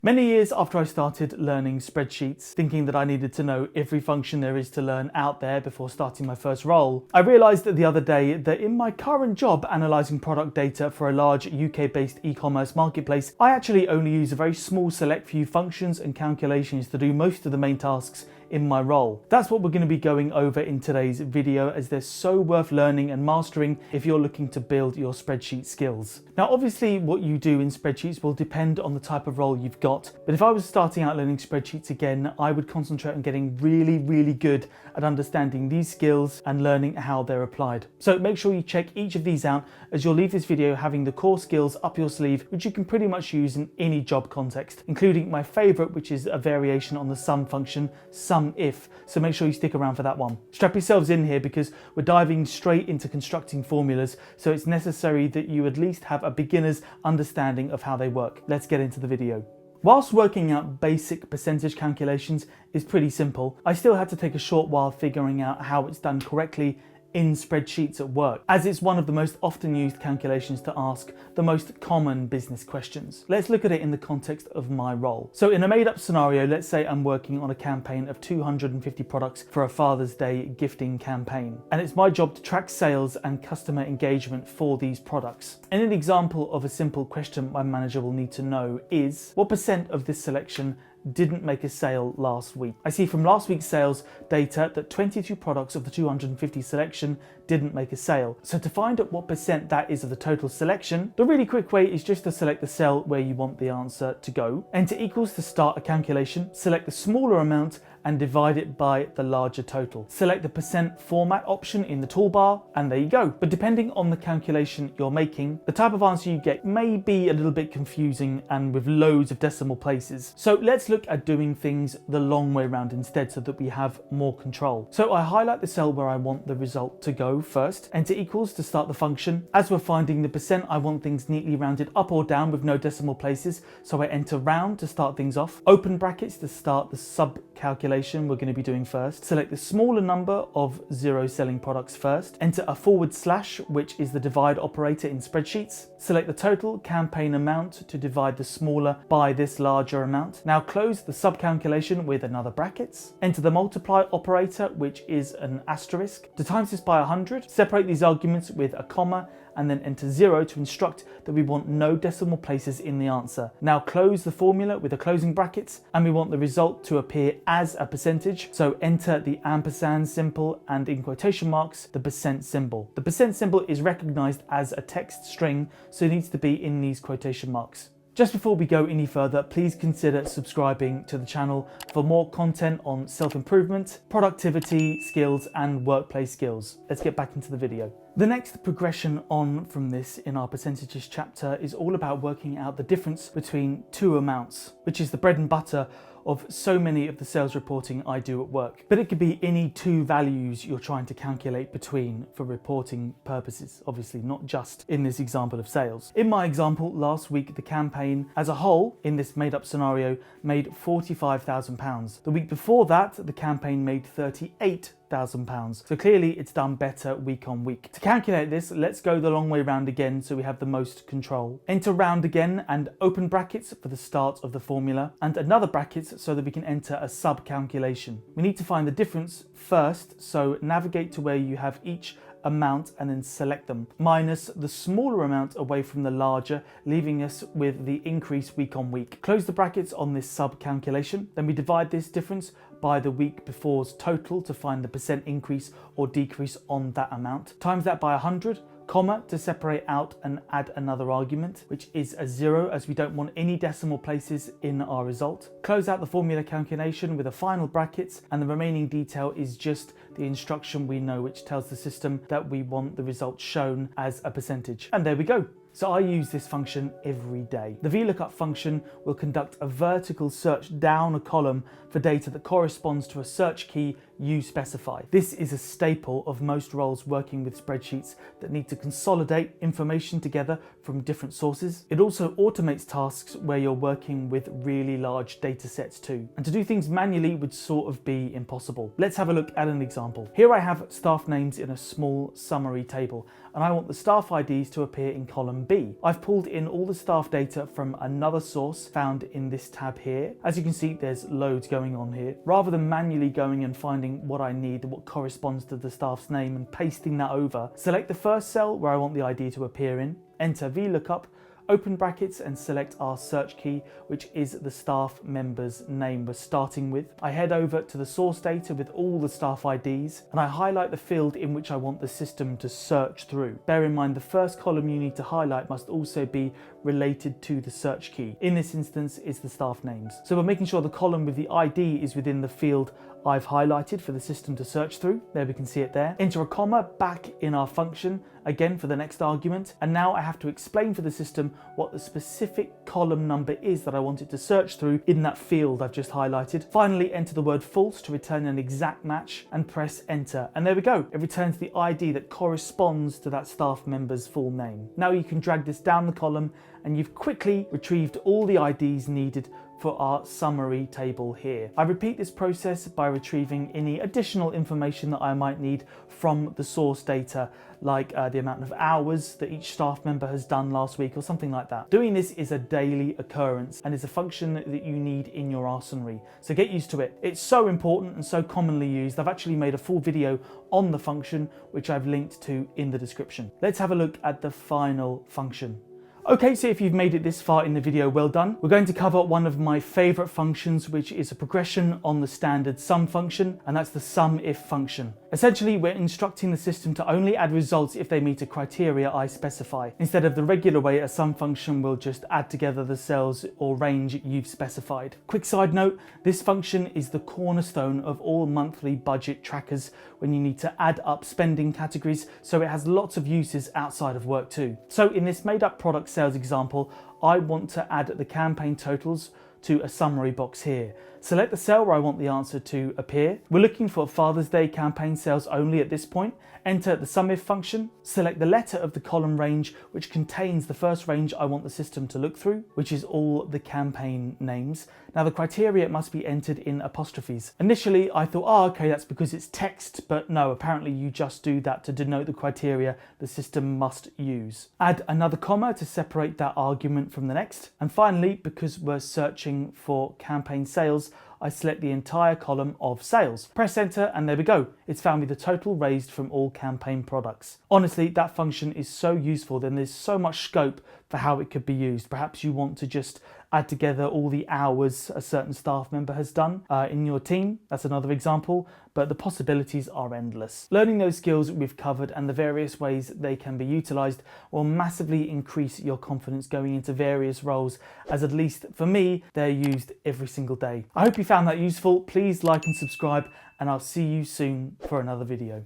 Many years after I started learning spreadsheets, thinking that I needed to know every function there is to learn out there before starting my first role, I realised the other day that in my current job analysing product data for a large UK-based e-commerce marketplace, I actually only use a very small select few functions and calculations to do most of the main tasks in my role. That's what we're going to be going over in today's video, as they're so worth learning and mastering if you're looking to build your spreadsheet skills. Now obviously what you do in spreadsheets will depend on the type of role you've got, but if I was starting out learning spreadsheets again, I would concentrate on getting really good at understanding these skills and learning how they're applied. So make sure you check each of these out, as you'll leave this video having the core skills up your sleeve, which you can pretty much use in any job context, including my favourite, which is a variation on the sum function, SumIf. So make sure you stick around for that one. Strap yourselves in here because we're diving straight into constructing formulas, so it's necessary that you at least have a beginner's understanding of how they work. Let's get into the video. Whilst working out basic percentage calculations is pretty simple, I still had to take a short while figuring out how it's done correctly in spreadsheets at work, as it's one of the most often used calculations to ask the most common business questions. Let's look at it in the context of my role. So in a made up scenario, let's say I'm working on a campaign of 250 products for a Father's Day gifting campaign, and it's my job to track sales and customer engagement for these products. And an example of a simple question my manager will need to know is, what percent of this selection didn't make a sale last week? I see from last week's sales data that 22 products of the 250 selection didn't make a sale. So to find out what percent that is of the total selection, the really quick way is just to select the cell where you want the answer to go, enter equals to start a calculation, select the smaller amount and divide it by the larger total. Select the percent format option in the toolbar and there you go. But depending on the calculation you're making, the type of answer you get may be a little bit confusing and with loads of decimal places. So let's look at doing things the long way around instead, so that we have more control. So I highlight the cell where I want the result to go first, enter equals to start the function. As we're finding the percent, I want things neatly rounded up or down with no decimal places, so I enter round to start things off, open brackets to start the sub calculation we're going to be doing first, select the smaller number of zero selling products first, enter a /, which is the divide operator in spreadsheets, select the total campaign amount to divide the smaller by this larger amount. Now close the sub calculation with another brackets, enter the multiply operator, which is an asterisk, to times this by 100, separate these arguments with a comma, and then enter 0 to instruct that we want no decimal places in the answer. Now close the formula with a closing brackets, and we want the result to appear as a percentage, so enter the ampersand symbol and in quotation marks the percent symbol. The percent symbol is recognized as a text string, so it needs to be in these quotation marks. Just before we go any further, please consider subscribing to the channel for more content on self-improvement, productivity skills and workplace skills. Let's get back into the video. The next progression on from this in our percentages chapter is all about working out the difference between two amounts, which is the bread and butter of so many of the sales reporting I do at work. But it could be any two values you're trying to calculate between for reporting purposes, obviously not just in this example of sales. In my example, last week the campaign as a whole in this made up scenario made £45,000. The week before that the campaign made £38,000. So clearly it's done better week on week. To calculate this, let's go the long way round again so we have the most control. Enter round again and open brackets for the start of the formula and another brackets so that we can enter a sub calculation. We need to find the difference first, so navigate to where you have each amount and then select them, minus the smaller amount away from the larger, leaving us with the increase week on week. Close the brackets on this sub calculation, then we divide this difference by the week before's total to find the percent increase or decrease on that amount, times that by 100, comma to separate out and add another argument, which is a 0 as we don't want any decimal places in our result. Close out the formula calculation with a final brackets, and the remaining detail is just the instruction we know, which tells the system that we want the result shown as a percentage. And there we go. So I use this function every day. The VLOOKUP function will conduct a vertical search down a column for data that corresponds to a search key you specify. This is a staple of most roles working with spreadsheets that need to consolidate information together from different sources. It also automates tasks where you're working with really large data sets too. And to do things manually would sort of be impossible. Let's have a look at an example. Here I have staff names in a small summary table, and I want the staff IDs to appear in column B. I've pulled in all the staff data from another source found in this tab here. As you can see, there's loads going on here. Rather than manually going and finding what I need, what corresponds to the staff's name, and pasting that over, select the first cell where I want the ID to appear in, enter VLOOKUP, open brackets, and select our search key, which is the staff member's name we're starting with. I head over to the source data with all the staff IDs, and I highlight the field in which I want the system to search through. Bear in mind, the first column you need to highlight must also be related to the search key. In this instance, it's the staff names. So we're making sure the column with the ID is within the field I've highlighted for the system to search through. There, we can see it there. Enter a comma back in our function, again for the next argument. And now I have to explain for the system what the specific column number is that I want it to search through in that field I've just highlighted. Finally, enter the word false to return an exact match and press enter. And there we go. It returns the ID that corresponds to that staff member's full name. Now you can drag this down the column and you've quickly retrieved all the IDs needed for our summary table here. I repeat this process by retrieving any additional information that I might need from the source data, like the amount of hours that each staff member has done last week or something like that. Doing this is a daily occurrence and is a function that you need in your arsenal, so get used to it. It's so important and so commonly used. I've actually made a full video on the function, which I've linked to in the description. Let's have a look at the final function. Okay, so if you've made it this far in the video, well done. We're going to cover one of my favorite functions, which is a progression on the standard sum function, and that's the SUMIF function. Essentially, we're instructing the system to only add results if they meet a criteria I specify, instead of the regular way a sum function will just add together the cells or range you've specified. Quick side note, this function is the cornerstone of all monthly budget trackers when you need to add up spending categories, so it has lots of uses outside of work too. So in this made up product sales example, I want to add the campaign totals to a summary box here. Select the cell where I want the answer to appear. We're looking for Father's Day campaign sales only at this point. Enter the SUMIF function, select the letter of the column range which contains the first range I want the system to look through, which is all the campaign names. Now the criteria must be entered in apostrophes. Initially I thought, okay, that's because it's text, but no, apparently you just do that to denote the criteria the system must use. Add another comma to separate that argument from the next. And finally, because we're searching for campaign sales, I select the entire column of sales. Press enter and there we go. It's found me the total raised from all campaign products. Honestly, that function is so useful, then there's so much scope for how it could be used. Perhaps you want to just add together all the hours a certain staff member has done in your team. That's another example, but the possibilities are endless. Learning those skills we've covered and the various ways they can be utilized will massively increase your confidence going into various roles, as at least for me, they're used every single day. I hope you found that useful. Please like and subscribe, and I'll see you soon for another video.